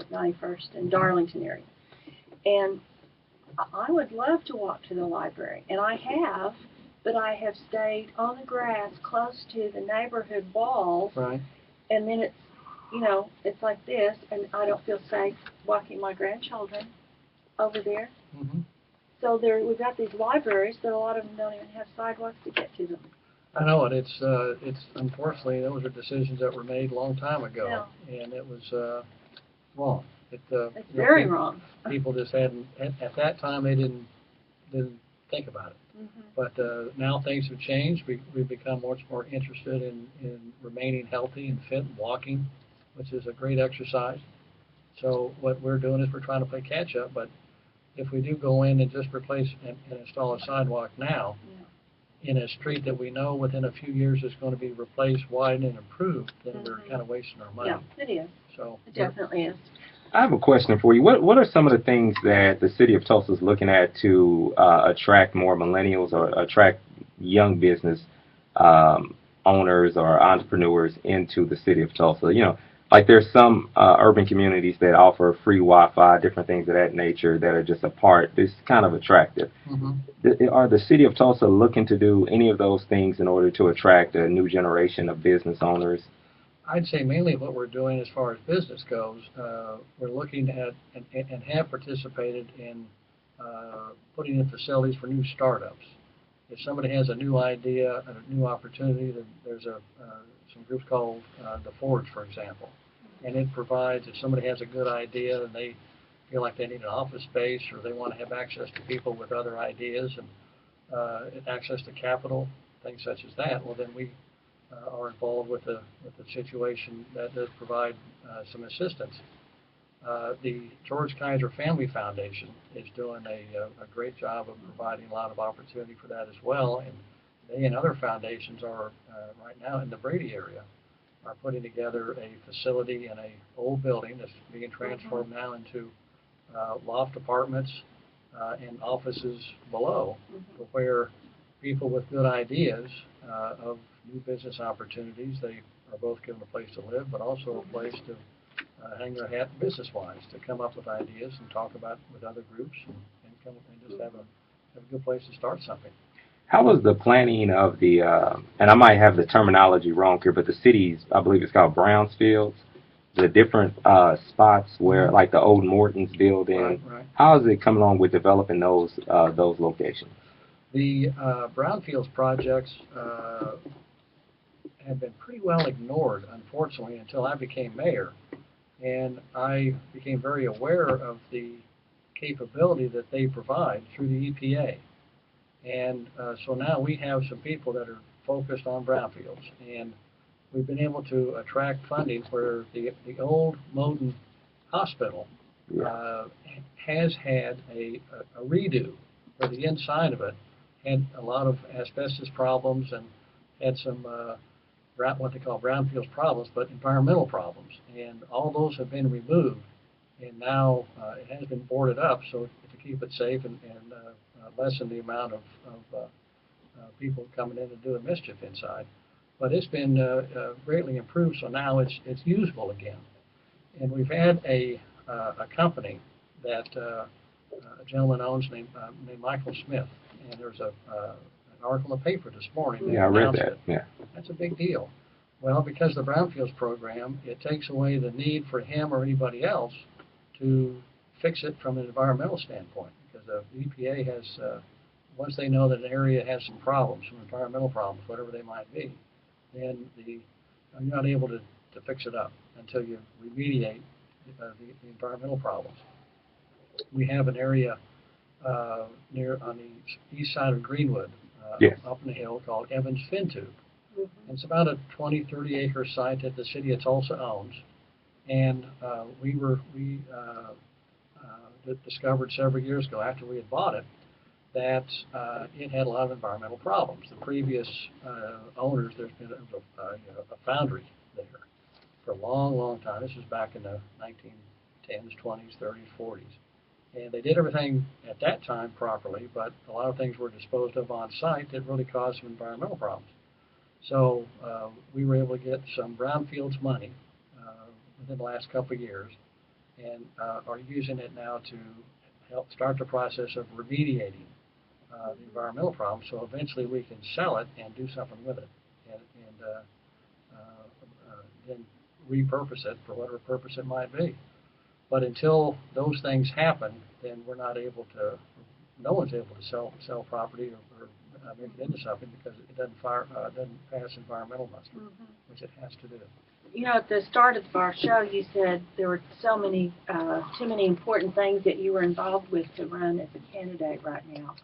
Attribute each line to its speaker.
Speaker 1: at 91st in Darlington area. And I would love to walk to the library, and I have, but I have stayed on the grass close to the neighborhood walls,
Speaker 2: Right.
Speaker 1: and then it's, it's like this, and I don't feel safe walking my grandchildren over there.
Speaker 2: Mm-hmm.
Speaker 1: So we've got these libraries, but a lot of them don't even have sidewalks to get to them.
Speaker 2: I know it. It's unfortunately those are decisions that were made a long time ago,
Speaker 1: Yeah.
Speaker 2: and it was wrong.
Speaker 1: It's very wrong.
Speaker 2: People just hadn't at that time they didn't think about it.
Speaker 1: Mm-hmm.
Speaker 2: But now things have changed. We've become much more interested in remaining healthy and fit and walking, which is a great exercise. So what we're doing is we're trying to play catch up. But if we do go in and just replace and install a sidewalk now, in a street that we know within a few years is going to be replaced, widened, and improved, then we're kind of wasting our money.
Speaker 1: Yeah, it is.
Speaker 2: So
Speaker 1: it definitely is.
Speaker 3: I have a question for you. What are some of the things that the city of Tulsa is looking at to attract more millennials or attract young business owners or entrepreneurs into the city of Tulsa? Like there's some urban communities that offer free Wi-Fi, different things of that nature that are just apart. It's kind of attractive.
Speaker 2: Mm-hmm.
Speaker 3: Are the city of Tulsa looking to do any of those things in order to attract a new generation of business owners?
Speaker 2: I'd say mainly what we're doing as far as business goes, we're looking at and have participated in putting in facilities for new startups. If somebody has a new idea, a new opportunity, then there's some groups called the Forge, for example. And it provides, if somebody has a good idea and they feel like they need an office space or they want to have access to people with other ideas and access to capital, things such as that, well, then we are involved with the situation that does provide some assistance. The George Kaiser Family Foundation is doing a great job of providing a lot of opportunity for that as well, and they and other foundations are right now in the Brady area are putting together a facility in a old building that's being transformed now into loft apartments and offices below, where people with good ideas of new business opportunities, they are both given a place to live, but also a place to hang their hat business-wise, to come up with ideas and talk about with other groups and just have a good place to start something.
Speaker 3: How was the planning of the, and I might have the terminology wrong here, but the city's, I believe it's called Brownsfields, the different spots where, like the old Morton's building,
Speaker 2: Right.
Speaker 3: How is it coming along with developing those locations?
Speaker 2: The brownfields projects had been pretty well ignored, unfortunately, until I became mayor. And I became very aware of the capability that they provide through the EPA. And so now we have some people that are focused on brownfields. And we've been able to attract funding where the old Moden Hospital has had a redo, where the inside of it had a lot of asbestos problems and had some what they call brownfields problems, but environmental problems. And all those have been removed, and now it has been boarded up so to keep it safe and lessen the amount of people coming in and doing mischief inside. But it's been greatly improved, so now it's usable again. And we've had a company that a gentleman owns named Michael Smith, and there's an article in the paper this morning.
Speaker 3: Yeah, I read that. Yeah.
Speaker 2: That's a big deal. Well, because the Brownfields program, it takes away the need for him or anybody else to fix it from an environmental standpoint. Because the EPA has, once they know that an area has some problems, some environmental problems, whatever they might be, then you're not able to fix it up until you remediate the environmental problems. We have an area near on the east side of Greenwood, up in the hill, called Evans Fin Tube. And it's about a 20, 30 acre site that the city of Tulsa owns. And we discovered several years ago, after we had bought it, that it had a lot of environmental problems. The previous owners, there's been a foundry there for a long, long time. This was back in the 1910s, 20s, 30s, 40s. And they did everything at that time properly, but a lot of things were disposed of on site that really caused some environmental problems. So we were able to get some brownfields money within the last couple of years and are using it now to help start the process of remediating the environmental problem, so eventually we can sell it and do something with it, and then repurpose it for whatever purpose it might be. But until those things happen, then we're not able to, no one's able to sell property or make it into something because it doesn't pass environmental muster, which it has to do.
Speaker 1: You know, at the start of our show, you said there were so many, too many important things that you were involved with to run as a candidate right now.